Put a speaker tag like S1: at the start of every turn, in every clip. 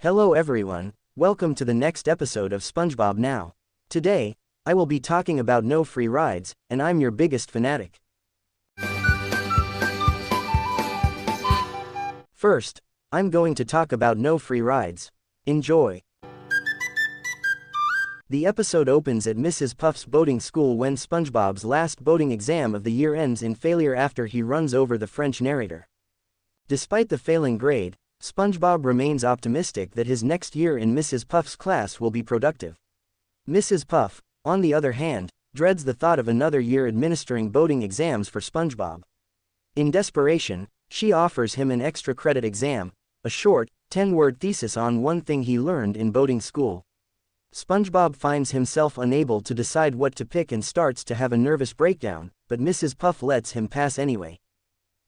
S1: Hello everyone, welcome to the next episode of SpongeBob Now. Today, I will be talking about no free rides, and I'm your biggest fanatic. First, I'm going to talk about no free rides. Enjoy. The episode opens at Mrs. Puff's boating school when SpongeBob's last boating exam of the year ends in failure after he runs over the French narrator. Despite the failing grade, SpongeBob remains optimistic that his next year in Mrs. Puff's class will be productive. Mrs. Puff, on the other hand, dreads the thought of another year administering boating exams for SpongeBob. In desperation, she offers him an extra credit exam, a short, 10-word thesis on one thing he learned in boating school. SpongeBob finds himself unable to decide what to pick and starts to have a nervous breakdown, but Mrs. Puff lets him pass anyway.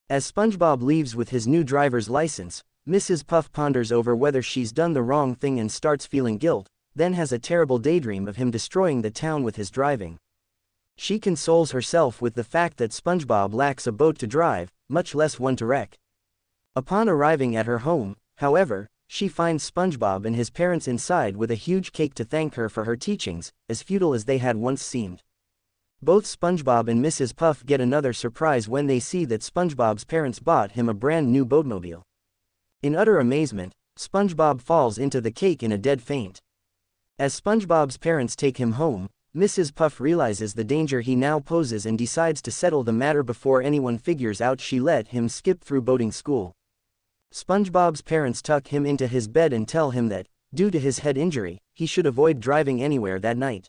S1: As SpongeBob leaves with his new driver's license, Mrs. Puff ponders over whether she's done the wrong thing and starts feeling guilt, then has a terrible daydream of him destroying the town with his driving. She consoles herself with the fact that SpongeBob lacks a boat to drive, much less one to wreck. Upon arriving at her home, however, she finds SpongeBob and his parents inside with a huge cake to thank her for her teachings, as futile as they had once seemed. Both SpongeBob and Mrs. Puff get another surprise when they see that SpongeBob's parents bought him a brand new boatmobile. In utter amazement, SpongeBob falls into the cake in a dead faint. As SpongeBob's parents take him home, Mrs. Puff realizes the danger he now poses and decides to settle the matter before anyone figures out she let him skip through boating school. SpongeBob's parents tuck him into his bed and tell him that, due to his head injury, he should avoid driving anywhere that night.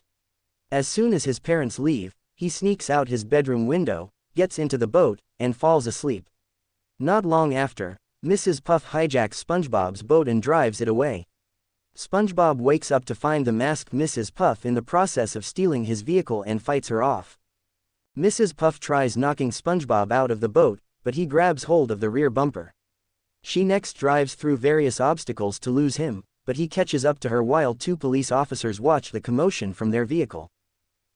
S1: As soon as his parents leave, he sneaks out his bedroom window, gets into the boat, and falls asleep. Not long after, Mrs. Puff hijacks SpongeBob's boat and drives it away. SpongeBob wakes up to find the masked Mrs. Puff in the process of stealing his vehicle and fights her off. Mrs. Puff tries knocking SpongeBob out of the boat, but he grabs hold of the rear bumper. She next drives through various obstacles to lose him, but he catches up to her while two police officers watch the commotion from their vehicle.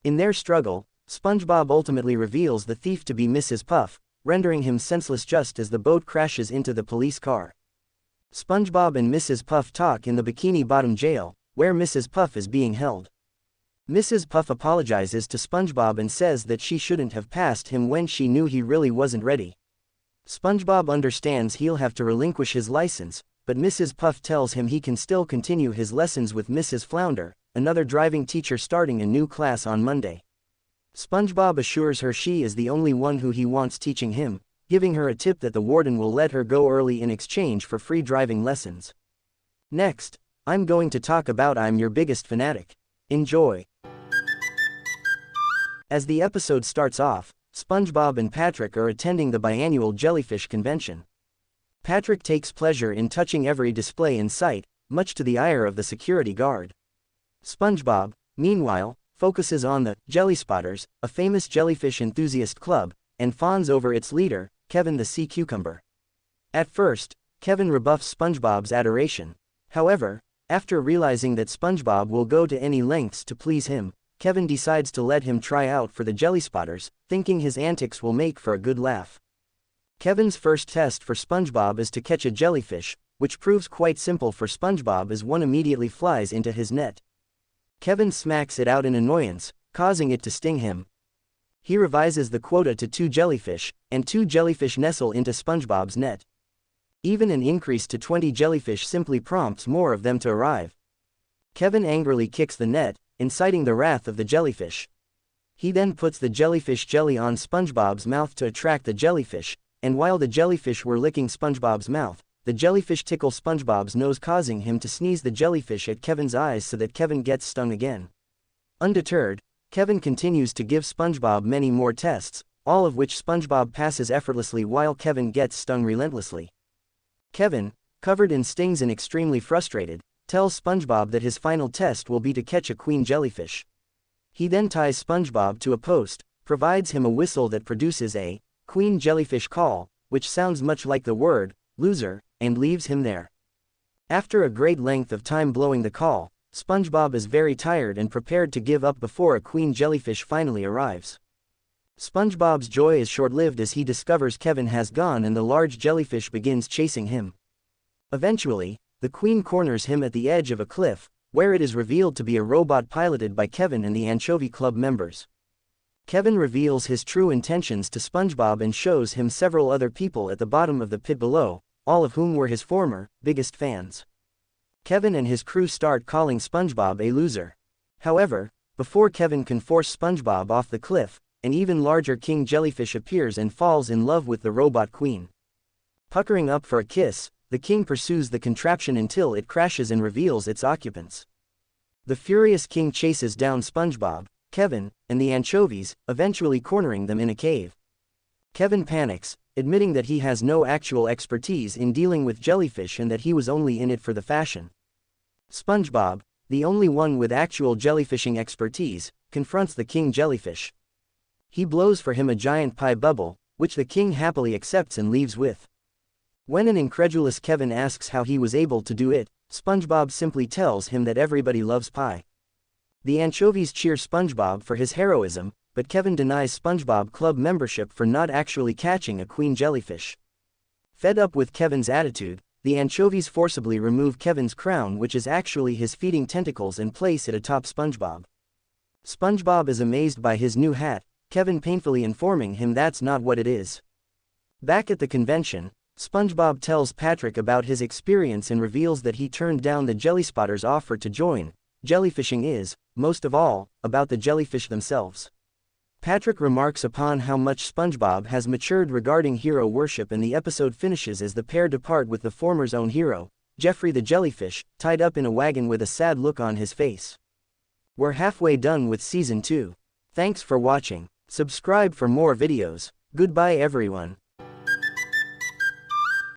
S1: In their struggle, SpongeBob ultimately reveals the thief to be Mrs. Puff, rendering him senseless just as the boat crashes into the police car. SpongeBob and Mrs. Puff talk in the Bikini Bottom jail, where Mrs. Puff is being held. Mrs. Puff apologizes to SpongeBob and says that she shouldn't have passed him when she knew he really wasn't ready. SpongeBob understands he'll have to relinquish his license, but Mrs. Puff tells him he can still continue his lessons with Mrs. Flounder, another driving teacher starting a new class on Monday. SpongeBob assures her she is the only one who he wants teaching him, giving her a tip that the warden will let her go early in exchange for free driving lessons. Next, I'm going to talk about I'm Your Biggest Fanatic. Enjoy. As the episode starts off, SpongeBob and Patrick are attending the biannual jellyfish convention. Patrick takes pleasure in touching every display in sight, much to the ire of the security guard. SpongeBob, meanwhile, focuses on the Jelly Spotters, a famous jellyfish enthusiast club, and fawns over its leader, Kevin the Sea Cucumber. At first, Kevin rebuffs SpongeBob's adoration. However, after realizing that SpongeBob will go to any lengths to please him, Kevin decides to let him try out for the Jelly Spotters, thinking his antics will make for a good laugh. Kevin's first test for SpongeBob is to catch a jellyfish, which proves quite simple for SpongeBob as one immediately flies into his net. Kevin smacks it out in annoyance, causing it to sting him. He revises the quota to 2 jellyfish, and 2 jellyfish nestle into SpongeBob's net. Even an increase to 20 jellyfish simply prompts more of them to arrive. Kevin angrily kicks the net, inciting the wrath of the jellyfish. He then puts the jellyfish jelly on SpongeBob's mouth to attract the jellyfish, and while the jellyfish were licking SpongeBob's mouth, the jellyfish tickle SpongeBob's nose, causing him to sneeze the jellyfish at Kevin's eyes so that Kevin gets stung again. Undeterred, Kevin continues to give SpongeBob many more tests, all of which SpongeBob passes effortlessly while Kevin gets stung relentlessly. Kevin, covered in stings and extremely frustrated, tells SpongeBob that his final test will be to catch a queen jellyfish. He then ties SpongeBob to a post, provides him a whistle that produces a queen jellyfish call, which sounds much like the word loser, and leaves him there. After a great length of time blowing the call, SpongeBob is very tired and prepared to give up before a queen jellyfish finally arrives. SpongeBob's joy is short-lived as he discovers Kevin has gone and the large jellyfish begins chasing him. Eventually, the Queen corners him at the edge of a cliff, where it is revealed to be a robot piloted by Kevin and the Anchovy Club members. Kevin reveals his true intentions to SpongeBob and shows him several other people at the bottom of the pit below, all of whom were his former, biggest fans. Kevin and his crew start calling SpongeBob a loser. However, before Kevin can force SpongeBob off the cliff, an even larger king jellyfish appears and falls in love with the robot queen. Puckering up for a kiss, the king pursues the contraption until it crashes and reveals its occupants. The furious king chases down SpongeBob, Kevin, and the anchovies, eventually cornering them in a cave. Kevin panics, admitting that he has no actual expertise in dealing with jellyfish and that he was only in it for the fashion. SpongeBob, the only one with actual jellyfishing expertise, confronts the king jellyfish. He blows for him a giant pie bubble, which the king happily accepts and leaves with. When an incredulous Kevin asks how he was able to do it, SpongeBob simply tells him that everybody loves pie. The anchovies cheer SpongeBob for his heroism, but Kevin denies SpongeBob Club membership for not actually catching a queen jellyfish. Fed up with Kevin's attitude, the anchovies forcibly remove Kevin's crown, which is actually his feeding tentacles, and place it atop SpongeBob. SpongeBob is amazed by his new hat, Kevin painfully informing him that's not what it is. Back at the convention, SpongeBob tells Patrick about his experience and reveals that he turned down the Jellyspotters' offer to join. Jellyfishing is, most of all, about the jellyfish themselves. Patrick remarks upon how much SpongeBob has matured regarding hero worship, and the episode finishes as the pair depart with the former's own hero, Jeffrey the jellyfish, tied up in a wagon with a sad look on his face. We're halfway done with Season 2. Thanks for watching. Subscribe for more videos. Goodbye everyone.